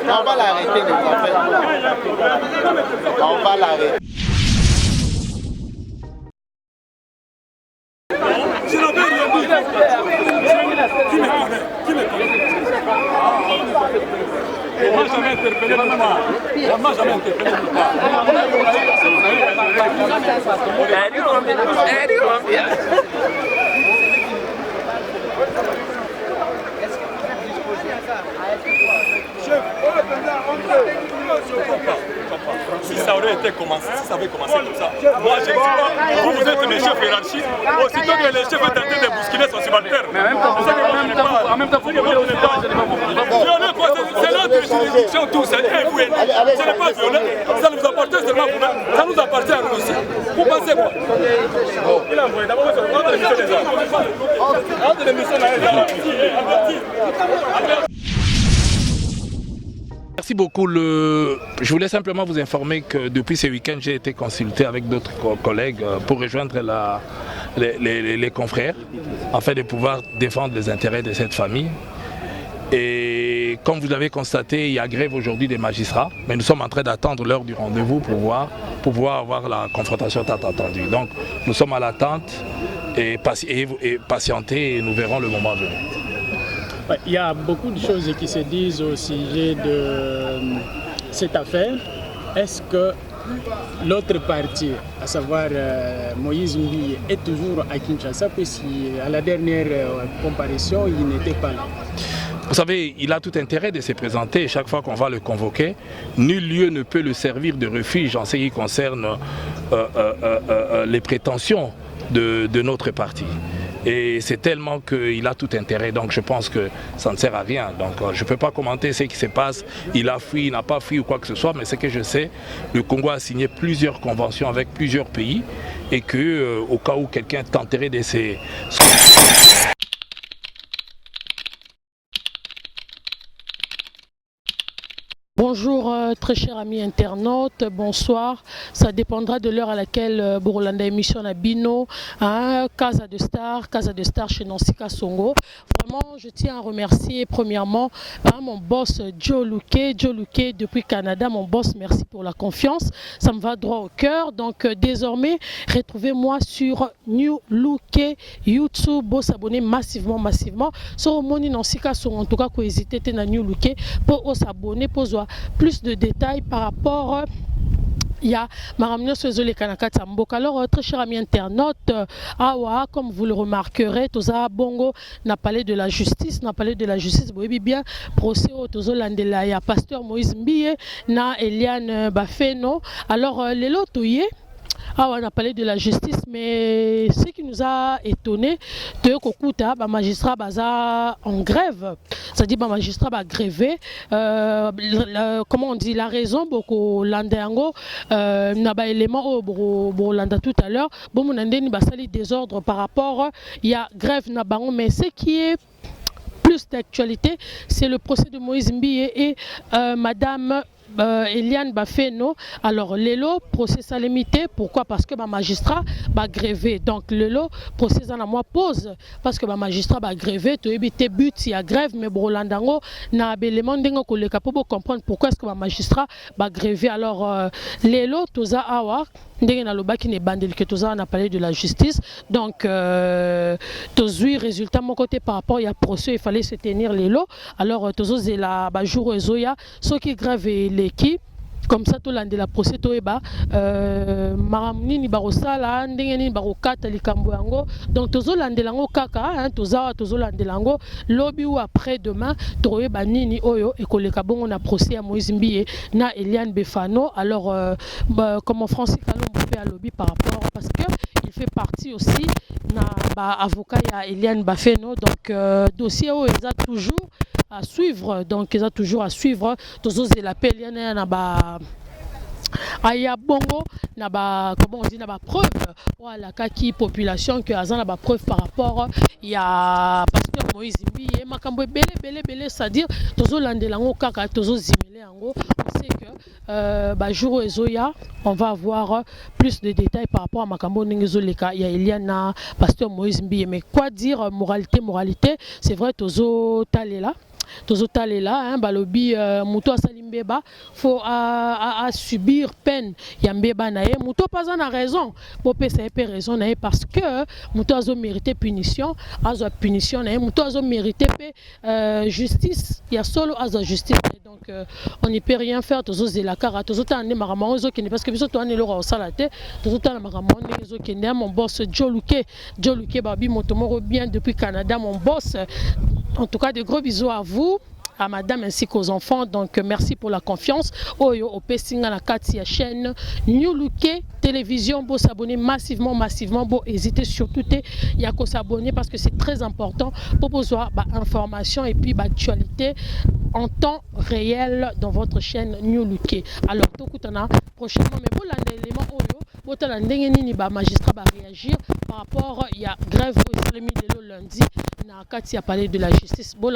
On va l'arrêter, on va l'arrêter. On m'a jamais interpellé nulle part. On m'a jamais interpellé nulle part. Si ça aurait été commencé, si ça avait commencé comme ça, moi je dis pas, vous êtes mes chefs hiérarchiques, aussitôt que les chefs sont tentés de bousculer son subalterne. Mais en même temps, vous ne voulez pas. C'est notre juridiction tous, ce n'est pas violent, ça nous appartient seulement vous, ça nous appartient à nous aussi. Vous pensez quoi? Il a envoyé d'abord entre les missions des armes. Entre les missions des armes. Merci beaucoup. Je voulais simplement vous informer que depuis ce week-end, j'ai été consulté avec d'autres collègues pour rejoindre les confrères afin de pouvoir défendre les intérêts de cette famille. Et comme vous l'avez constaté, il y a grève aujourd'hui des magistrats, mais nous sommes en train d'attendre l'heure du rendez-vous pour pouvoir avoir la confrontation tant attendue. Donc nous sommes à l'attente et patienter et nous verrons le moment venu. Il y a beaucoup de choses qui se disent au sujet de cette affaire. Est-ce que l'autre partie, à savoir Moïse Mbiye, est toujours à Kinshasa, puisqu'à la dernière comparution, il n'était pas là? Vous savez, il a tout intérêt de se présenter chaque fois qu'on va le convoquer. Nul lieu ne peut le servir de refuge en ce qui concerne les prétentions de notre parti. Et c'est tellement qu'il a tout intérêt, donc je pense que ça ne sert à rien. Donc je ne peux pas commenter ce qui se passe, il a fui, il n'a pas fui ou quoi que ce soit, mais ce que je sais, le Congo a signé plusieurs conventions avec plusieurs pays et qu'au cas où quelqu'un tenterait de se... Bonjour très chers amis internautes, bonsoir. Ça dépendra de l'heure à laquelle Borolanda émission à Bino, Casa de Star chez Nancy Kasongo. Vraiment, je tiens à remercier premièrement mon boss Joe Luque depuis Canada. Mon boss, merci pour la confiance. Ça me va droit au cœur. Donc désormais, retrouvez-moi sur New Luque YouTube. Vous s'abonner massivement. Sur Moni Nancy Kasongo, en tout cas, vous hésitez à New Luque pour s'abonner, pour voir plus de détails par rapport il y a Maramnio Sozole Kanaka Tamboka. Alors, très chers amis internautes, comme vous le remarquerez, Toza Bongo n'a parlé de la justice, vous voyez bien, procès au Tozo Landela, il y a pasteur Moïse Mbiye, na Eliane Bafeno. Alors, les lots, on a parlé de la justice, mais ce qui nous a étonné, de Kokuta, magistrat baza en grève, c'est-à-dire magistrat va gréver. Comment on dit, la raison, beaucoup landango, n'a pas élément au landa tout à l'heure, bon mon andé ni basali désordre par rapport, il y a grève n'a pas, mais ce qui est plus d'actualité, c'est le procès de Moïse Mbiye et Madame Eliane Bafeno. Alors Lelo procès à limité, pourquoi? Parce que ma magistrat va gréver. Donc Lelo procès à moi pose parce que ma magistrat va gréver. Tu éviter but il y a grève, mais Brolandango na élément dingo que le capable comprendre pourquoi est-ce que ma magistrat va gréver. Alors Lelo toza awa ndenge na loba qui ne bandel que toza on a parlé de la justice. Donc tozui résultat mon côté par rapport il y a procès, il fallait se tenir Lelo. Alors tozo zela ba jour ezoya ceux qui grève qui comme ça tout l'ande la procès to eba maramni ni barosala ndenge ni barokata likambo yango donc tozo lande lango kaka tozo lande lango lobby ou après demain to eba nini oyo ekoleka bongo na procès ya Moïse Mbiye na Eliane Befano. Alors comment Francis Kalombo fait à lobby par rapport parce que il fait partie aussi na avocat ya Eliane Bafeno, donc dossier où ils a toujours à suivre, donc ils a toujours à suivre tous la paix Eliane na ba aya bongo na ba comment on dit na ba preuve voilà kaki population que azan na ba preuve par rapport ya pasteur Moïse Mbiye makambo belé c'est-à-dire tozo landela ngo kaka tozo zimele ngo on sait que ba jour ezoya on va avoir plus de détails par rapport à makambo ningezo leka ya Eliana pasteur Moïse Mbiye. Mais quoi dire moralité c'est vrai tozo talela tozotalela balobi muto asali mbeba faut à subir peine ya mbeba na ye muto pas en a raison pour pesa pe raison na ye parce que muto azo mériter punition na ye muto azo mériter pe justice ya solo azo justice donc on n'y peut rien faire tozozela kara tozotane makambo ozo kende parce que biso to anelo ra osalate tozotana makambo ozo kende mon boss Joluke babi moto moko bien depuis Canada mon boss. En tout cas, de gros bisous à vous, à madame ainsi qu'aux enfants. Donc, merci pour la confiance. Oyo, au Pessinga, la Katia chaîne New Look télévision. Bon, s'abonner massivement. Bon, hésitez surtout à s'abonner parce que c'est très important pour avoir information et puis actualité en temps réel dans votre chaîne New Look. Alors, tout le temps, prochainement, mais bon, l'élément Oyo, bon, la magistrat va réagir par rapport il y a grève au lundi. Nakati a parlé de la justice. Bon,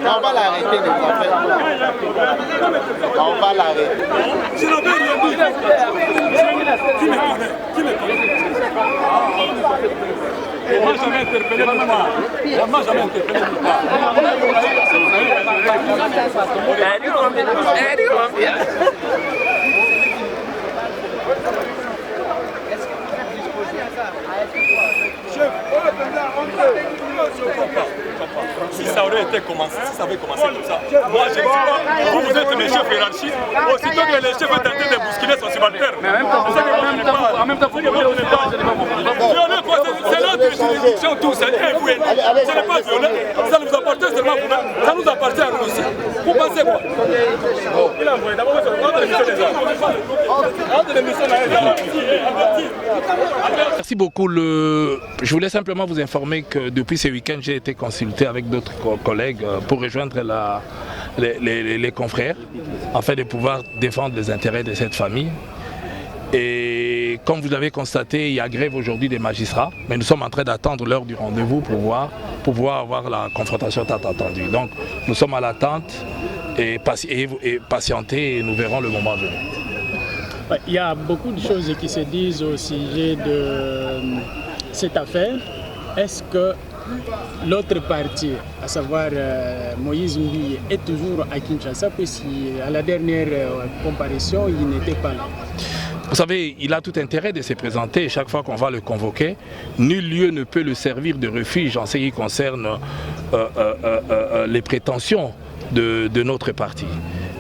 On va l'arrêter, on va l'arrêter. Je n'avais rien dit. Qui me connaît? On m'a jamais interpellé nulle part. On m'a jamais interpellé nulle part. Chef, on va Si ça aurait été commencé, si ça avait commencé comme ça, moi je dis pas, vous êtes mes chefs hiérarchiques, aussitôt que les chefs est tenté de bousculer son subalterne. Mais en même temps, vous c'est notre juridiction tout, c'est vous et nous. Ce n'est pas violent, ça nous appartient seulement vous, ça nous appartient à nous aussi. Vous pensez quoi? Il a envoyé d'abord Merci beaucoup. Je voulais simplement vous informer que depuis ce week-end, j'ai été consulté avec d'autres collègues pour rejoindre les confrères afin de pouvoir défendre les intérêts de cette famille. Et comme vous l'avez constaté, il y a grève aujourd'hui des magistrats, mais nous sommes en train d'attendre l'heure du rendez-vous pour pouvoir avoir la confrontation tant attendue. Donc nous sommes à l'attente et patienter et nous verrons le moment venu. Il y a beaucoup de choses qui se disent au sujet de cette affaire. Est-ce que l'autre partie, à savoir Moïse Mbuyi, est toujours à Kinshasa, puisqu'à la dernière comparution, il n'était pas là? Vous savez, il a tout intérêt de se présenter chaque fois qu'on va le convoquer. Nul lieu ne peut le servir de refuge en ce qui concerne les prétentions de notre parti.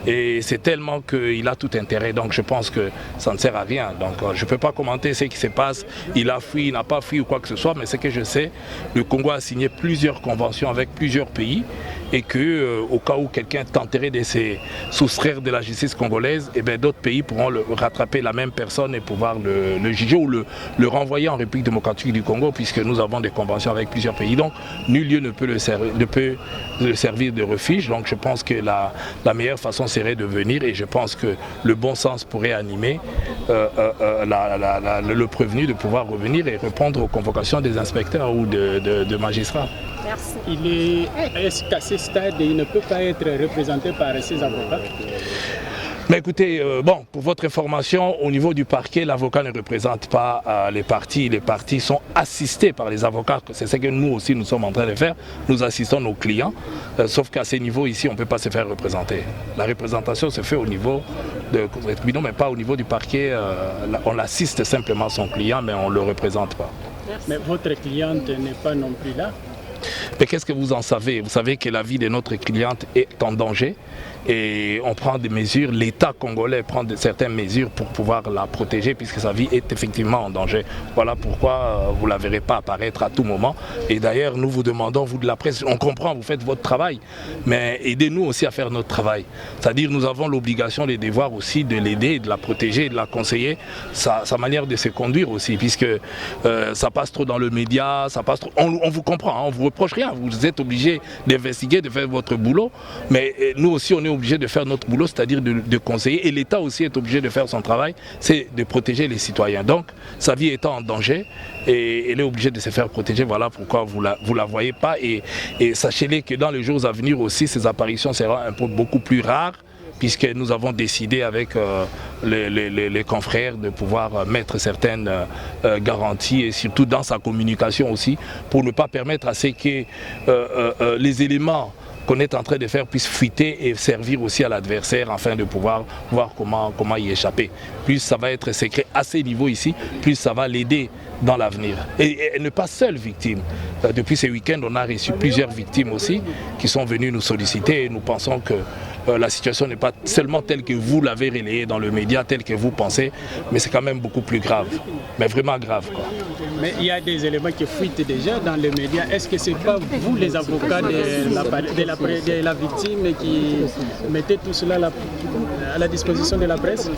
Et c'est tellement qu'il a tout intérêt, donc je pense que ça ne sert à rien. Donc je ne peux pas commenter ce qui se passe, il a fui, il n'a pas fui ou quoi que ce soit, mais ce que je sais, le Congo a signé plusieurs conventions avec plusieurs pays et qu'au cas où quelqu'un tenterait de se soustraire de la justice congolaise, et bien d'autres pays pourront rattraper la même personne et pouvoir le juger ou le renvoyer en République démocratique du Congo, puisque nous avons des conventions avec plusieurs pays. Donc nul lieu ne peut le servir de refuge, donc je pense que la meilleure façon serait de venir, et je pense que le bon sens pourrait animer le prévenu de pouvoir revenir et répondre aux convocations des inspecteurs ou de magistrats. Merci. Est-ce qu'à ce stade, il ne peut pas être représenté par ses avocats? Mais écoutez, pour votre information, au niveau du parquet, l'avocat ne représente pas les parties. Les parties sont assistés par les avocats. C'est ce que nous aussi nous sommes en train de faire. Nous assistons nos clients, sauf qu'à ces niveaux ici, on ne peut pas se faire représenter. La représentation se fait au niveau de tribunaux, mais pas au niveau du parquet. On assiste simplement son client, mais on ne le représente pas. Mais votre cliente n'est pas non plus là? Mais qu'est-ce que vous en savez? Vous savez que la vie de notre cliente est en danger et on prend des mesures, l'État congolais prend certaines mesures pour pouvoir la protéger puisque sa vie est effectivement en danger. Voilà pourquoi vous ne la verrez pas apparaître à tout moment. Et d'ailleurs, nous vous demandons, vous de la presse, on comprend, vous faites votre travail, mais aidez-nous aussi à faire notre travail. C'est-à-dire nous avons l'obligation, les devoirs aussi de l'aider, de la protéger, de la conseiller, sa manière de se conduire aussi, puisque ça passe trop dans le média, ça passe trop... On vous comprend, hein, on vous reproche rien, vous êtes obligé d'investiguer, de faire votre boulot, mais nous aussi on est obligé de faire notre boulot, c'est-à-dire de conseiller, et l'État aussi est obligé de faire son travail, c'est de protéger les citoyens. Donc sa vie étant en danger, et elle est obligée de se faire protéger, voilà pourquoi vous la voyez pas, et sachez-les que dans les jours à venir aussi, ces apparitions seront un peu beaucoup plus rares, puisque nous avons décidé avec les confrères de pouvoir mettre certaines garanties et surtout dans sa communication aussi pour ne pas permettre à ce que les éléments qu'on est en train de faire puissent fuiter et servir aussi à l'adversaire afin de pouvoir voir comment y échapper. Plus ça va être secret à ces niveaux ici, plus ça va l'aider dans l'avenir. Et elle n'est pas seule victime. Depuis ce week-end, on a reçu plusieurs victimes aussi qui sont venues nous solliciter et nous pensons que la situation n'est pas seulement telle que vous l'avez relayée dans le média, telle que vous pensez, mais c'est quand même beaucoup plus grave, mais vraiment grave, quoi. Mais il y a des éléments qui fuitent déjà dans les médias. Est-ce que ce n'est pas vous, les avocats de la victime, qui mettez tout cela à la disposition de la presse?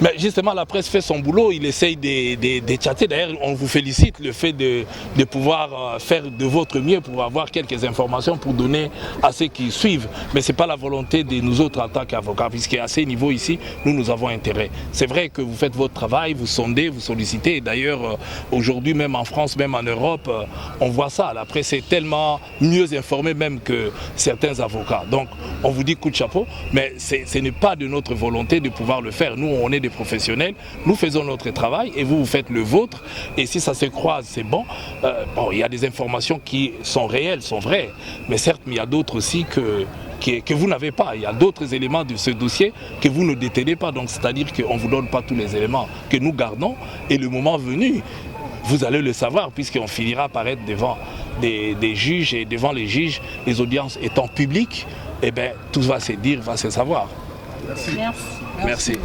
Mais justement, la presse fait son boulot, il essaye de chatter. D'ailleurs, on vous félicite le fait de pouvoir faire de votre mieux pour avoir quelques informations pour donner à ceux qui suivent. Mais ce n'est pas la volonté de nous autres en tant qu'avocats, puisqu'à ces niveaux ici, nous avons intérêt. C'est vrai que vous faites votre travail, vous sondez, vous sollicitez. D'ailleurs, aujourd'hui, même en France, même en Europe, on voit ça. La presse est tellement mieux informée même que certains avocats. Donc, on vous dit coup de chapeau, mais ce n'est pas de notre volonté de pouvoir le faire. Nous, on est des professionnels, nous faisons notre travail et vous faites le vôtre. Et si ça se croise, c'est bon. Il y a des informations qui sont réelles, sont vraies, mais certes, il y a d'autres aussi que vous n'avez pas. Il y a d'autres éléments de ce dossier que vous ne détenez pas. Donc, c'est-à-dire qu'on ne vous donne pas tous les éléments que nous gardons et le moment venu, vous allez le savoir puisqu'on finira par être devant des juges et devant les juges, les audiences étant publiques, eh bien tout va se dire, va se savoir. Merci. Merci.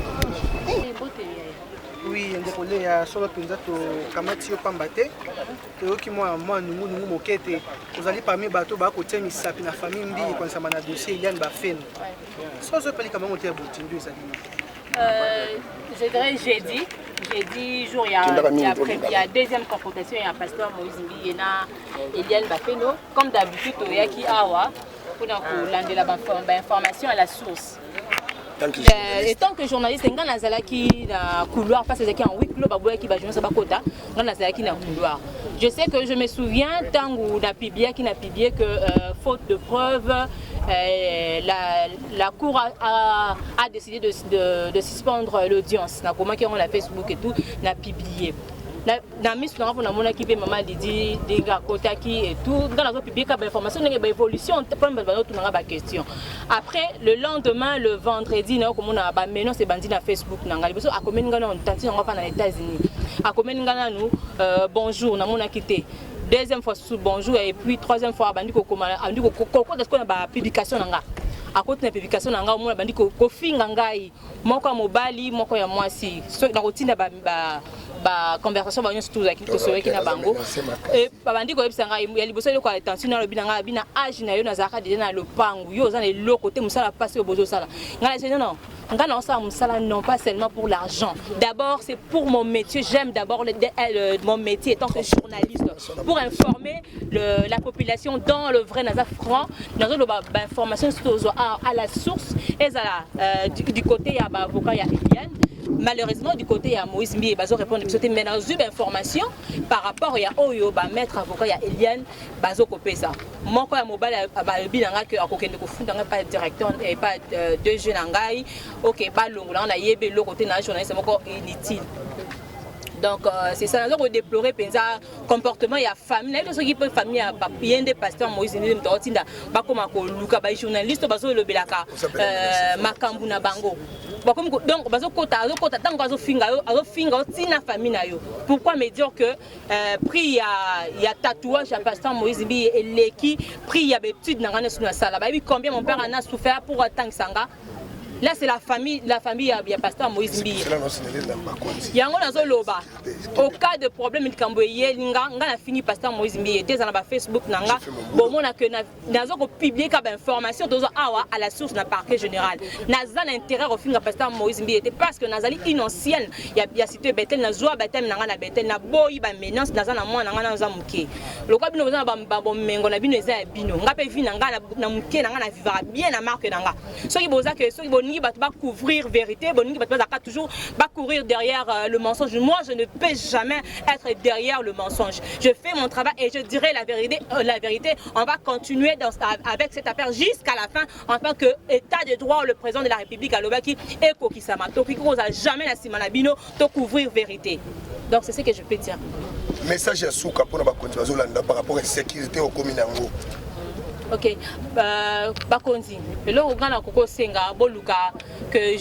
Oui, ndekole ya solo penza to kamati yo pambate to ki moi nungu mokete ozali parmi bato ba ko tia misapi na famille mbi ko nsama na dossier Eliane Bafeno. So so peli kama motia botindu ezali. Je dirais jeudi jour il y a deuxième confrontation il y a pasteur Moïse Mbi et na Eliane Bafeno comme d'habitude to yaki awa pour na ko landela ba information à la source. Et tant que journaliste, quand on qui na couloir, parce que en week, qui va jouer ça bakota, quand on qui na couloir. Je sais que je me souviens tant où na publié que faute de preuves, la cour a décidé de suspendre l'audience. Na comment qui on la Facebook et tout, na publié. Na mis na pour na mona qui maman dit des gars kotaki et tout dans la publier comme information une évolution pas ba question après le lendemain le vendredi na comme on a ba menon c'est bandi na Facebook na ngali parce a combien ngana on tenti on va dans les États-Unis a combien ngana nous bonjour na mona quitté deuxième fois sous bonjour et puis troisième fois bandi ko koma andi ko est-ce qu'on a ba publication nga à côté de la publication na nga on a bandi ko finga ngai moko mobali moko ya mwasi so na routine ba conversation ba nyonso tous akili to soki na bango et babandi ko ebisanga ya liboso le ko attention na lobina bina age na yo na zaka déjà na lopangu yo za na le côté musala passer au bozo sala ngala non ngana ça musala non pas seulement pour l'argent d'abord c'est pour mon métier j'aime d'abord mon métier étant que journaliste pour informer la population dans le vrai naza franc dans le information à la source et du côté ya ba avocat ya Eliane. Malheureusement du côté ya Moïse Mbi bazo répondre que c'était maintenant une information par rapport ya oyo ba maître avocat ya Eliane bazo kopé ça moko ya mobile ba binanga que akokende ko funda pas directeur et pas deux jeunes ngai OK ba longola na yebe le côté na journaliste moko inutile. Donc c'est ça nous avons déploré penza comportement ya famille na ceux qui peut famille ya papiende pasteur Moïse Mbi mtotinda ba koma ko luka ba journaliste bazo lobelaka makambu na bango. Donc bazo kota tango azo finga tina famille na yo. Pourquoi me dire que prix ya tatouage à pasteur Moïse Mbi et leki prix ya étude na ngana suna sala ba combien mon père en a souffert pour attendre sanga. Là c'est la famille ya pasteur Moïse Mbi. Yango nazo loba. Au cas de problème il kamboye nga na fini pasteur Moïse Mbi des na ba Facebook nanga bon mona que nazo ko publier ka ba information tozo awa à la source na parquet général. Naza l'intérêt au finga pasteur Moïse Mbi était parce que nazali inancienne ya cité Bethel na joie Bethel nanga na Bethel na boyi ba menace naza na mwana nanga na zamuke. Lokwa bino na ba mengo na bino eza bino ngape vi nanga na muke nanga na vivra bien na marque nanga. Soki boza que soki boni ba couvrir vérité boni ba toujours ba courir derrière le mensonge. Moi je ne peux jamais être derrière le mensonge. Je fais mon travail et je dirai la vérité. On va continuer avec cette affaire jusqu'à la fin en tant que état de droit le président de la République à Lobaki et Kokisama. Donc il ne jamais la Simanabino de couvrir vérité. Donc c'est ce que je peux dire. Message à Souka pour la par rapport à la sécurité au Kominango. Ok, bakonzi. Le Ouganda Koko Senga, Boluka, que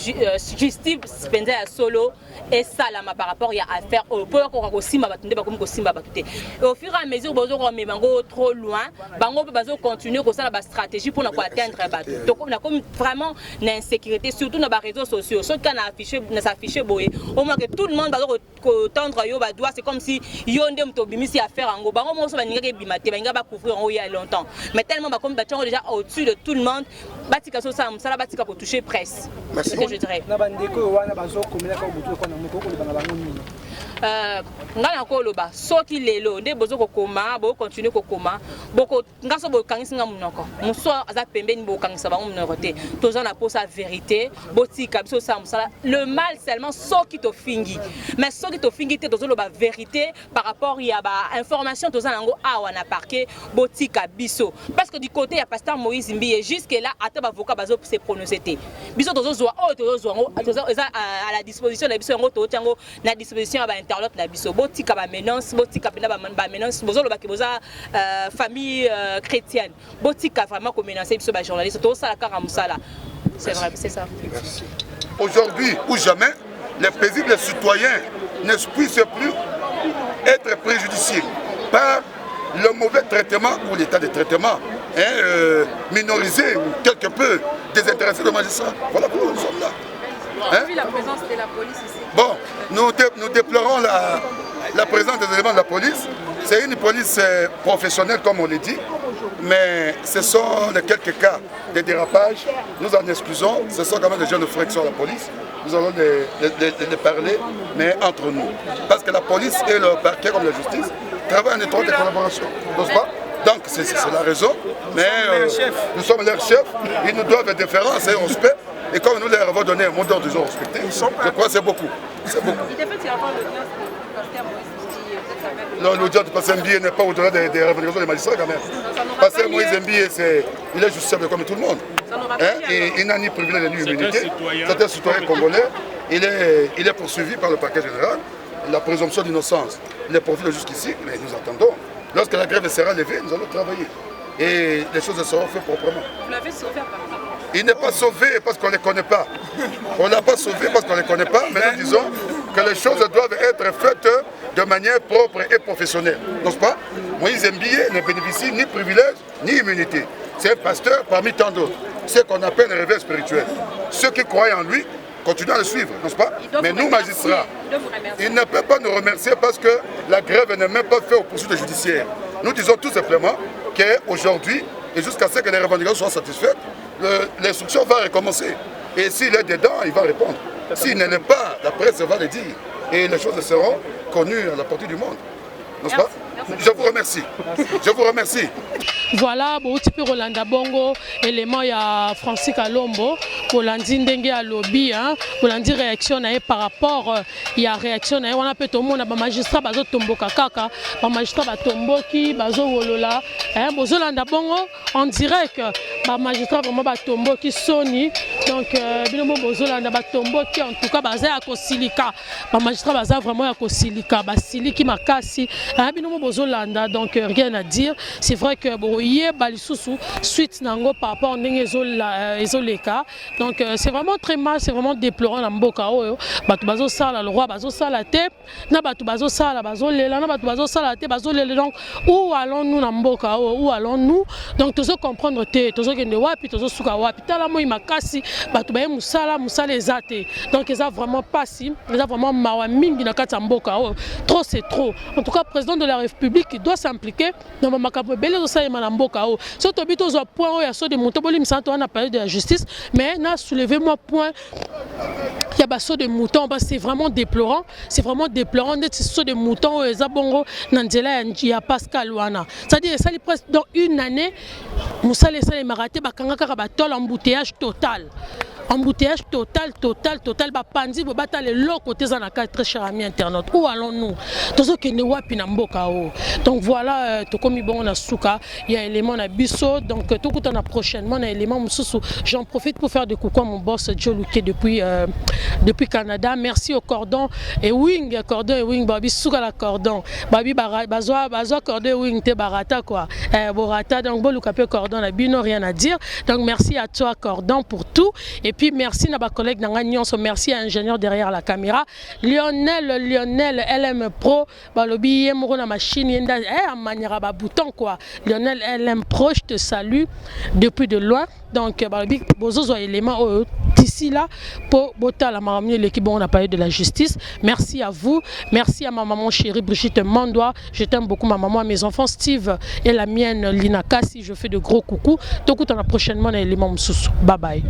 justice pendant à solo et ça là par rapport à affaire au port qu'on simba batunde bakomi ko simba batute. Au fur et à mesure bozo ko mebango trop loin, bango bazo continuer ko ça la stratégie pour na ko atteindre bato. Donc on a comme vraiment une insécurité surtout dans les réseaux sociaux. Ce qu'on a affiché na s'afficher boye, au moins que tout le monde bazo ko tendre yo ba doigt c'est comme si yonde mto bimisi affaire ango bango mo so ba ninga ke bimate ba nga couvrir en il y a longtemps. Mais tellement comme battant déjà au-dessus de tout le monde, batika so ça la batika pour toucher presse. Merci. C'est ce que je dirais. Na bandeko wana bazo komela ka butu ko na moko ko bana bango nini. Ngana ko loba soki lelo nde bozo ko koma bo continuer ko koma boko ngaso bo kangisi nga munoko muso aza pembeni bo kangisa bango munoko te toza na posa vérité botika biso ça musala le mal seulement soki to fingi mais soki to fingi te tozo loba vérité par rapport ya ba information toza nango awa na parquet botika biso parce que du côté ya pasteur Moïse Mbi jusque là ata ba avocat bazo se prononcer te biso tozo zo à la disposition na biso ngo to tiango na disposition ba interlope na biso botika ba menace botika pena ba menace bozo lo ba ke boza famille chrétienne botika vraiment ko menacer biso ba journaliste to sala ka musala c'est vrai c'est ça. Merci. Aujourd'hui ou jamais les paisibles citoyens ne puissent plus être préjudicié par le mauvais traitement ou l'état de traitement minorisé ou quelque peu désintéressé de magistrats. Voilà pourquoi nous sommes là. Vu la présence de la police ici. Bon, nous déplorons la présence des éléments de la police. C'est une police professionnelle, comme on l'a dit, mais ce sont les quelques cas de dérapage. Nous en excusons. Ce sont quand même des jeunes frères qui sont à la police. Nous allons les parler, mais entre nous. Parce que la police et le parquet, comme la justice, travaillent en étroite collaboration. N'est-ce pas? Donc c'est la raison. Mais nous sommes leurs chefs. Ils nous doivent déférence et respect. Et comme nous leur avons donné un mot d'ordre du jour respecté, je crois que c'est beaucoup. C'est beaucoup. L'audience de Pasteur Mbie n'est pas au-delà des revendications des magistrats quand même. Pasteur Moïse Mbie, il est justiciable comme tout le monde. Et il n'a ni privilège ni immunité. C'est un citoyen congolais. Il est poursuivi par le parquet général. La présomption d'innocence, il est pourvu jusqu'ici, mais nous attendons. Lorsque la grève sera levée, nous allons travailler. Et les choses seront faites proprement. Vous l'avez sauvé apparemment. Il n'est pas sauvé parce qu'on ne les connaît pas. On ne l'a pas sauvé parce qu'on ne les connaît pas, mais nous disons que les choses doivent être faites de manière propre et professionnelle. N'est-ce pas? Moïse Mbie ne bénéficie ni privilège ni immunité. C'est un pasteur parmi tant d'autres. C'est ce qu'on appelle un réveil spirituel. Ceux qui croient en lui continuent à le suivre, n'est-ce pas? Mais nous, magistrats, il ne peut pas nous remercier parce que la grève n'est même pas faite aux poursuites judiciaires. Nous disons tout simplement qu'aujourd'hui, et jusqu'à ce que les revendications soient satisfaites, l'instruction va recommencer. Et s'il est dedans, il va répondre. S'il ne l'est pas, la presse va le dire. Et les choses seront connues à la portée du monde. N'est-ce pas? Je vous remercie. Je vous remercie. Voilà, bouti pe Rolanda Bongo, élément ya Francis Kalombo, Rolandi ndenge ya lobby, Rolandi réaction na par rapport ya réaction na on a peut tout monde ba magistrat bazo tomboka kaka, ba magistrat ba tomboki, bazo wolola, bozo Landa Bongo, on dirait que ba magistrat vraiment ba tomboki soni, donc binomo bozo Landa ba tomboki en tout cas baza ya kosilika, ba magistrat baza vraiment ya kosilika, ba siliki makasi, binomo bozo Landa, donc rien à dire, c'est vrai que suite nango par rapport à donc c'est vraiment très mal, c'est vraiment déplorant dans mboka oyo batu bazo sala le roi bazo sala te na batu bazo sala bazo lela na batu bazo sala te bazo lela. Donc où allons-nous dans mboka oyo, où allons-nous? Donc tozo comprendre te tozo kende wapi tozo suka wapi tala moi makasi batu baye musala ezate. Donc ça vraiment pas si ça vraiment mawa mingi na kati mboka oyo, trop c'est trop. En tout cas président de la République doit s'impliquer dans makapo belé ça mboka o surtout bito zo point o ya so de moto boli msanto on a parlé de la justice, mais na soulevé moi point il y a basso de mouton, c'est vraiment déplorant, c'est vraiment déplorant d'être saut de mouton et zabongo nanzela ya Pascal wana, c'est-à-dire ça li presque dans une année musale ça les maraté bakanga kaka batol embouteillage total. Embouteillage total, bah pandi, bah bata les lots côté zanaka, très cher ami internaute. Où allons-nous? Tozo kene wapi na mboka o. Donc voilà, to komi bon na suka, il y a élément na biso, donc tout coup on a prochainement na élément mususu. J'en profite pour faire des coucou à mon boss Joe Luke depuis Canada. Merci au cordon et wing, babi suka la cordon. Babi bazoa cordon wing te barata quoi. Borata donc bon luka pe cordon la bino rien à dire. Donc merci à toi cordon pour tout. Et puis merci à ma collègue merci à l'ingénieur derrière la caméra Lionel LM Pro balobi yemro na machine yenda maniera ba bouton quoi. Lionel LM Pro, je te salue depuis de loin. Donc balobi bozo élément d'ici là pour botta la maramie l'équipe on a parlé de la justice. Merci à vous, merci à ma maman chérie Brigitte Mandois, je t'aime beaucoup ma maman, mes enfants Steve et la mienne Lina Kassi, je fais de gros coucou. Donc on a prochainement l'élément bye bye.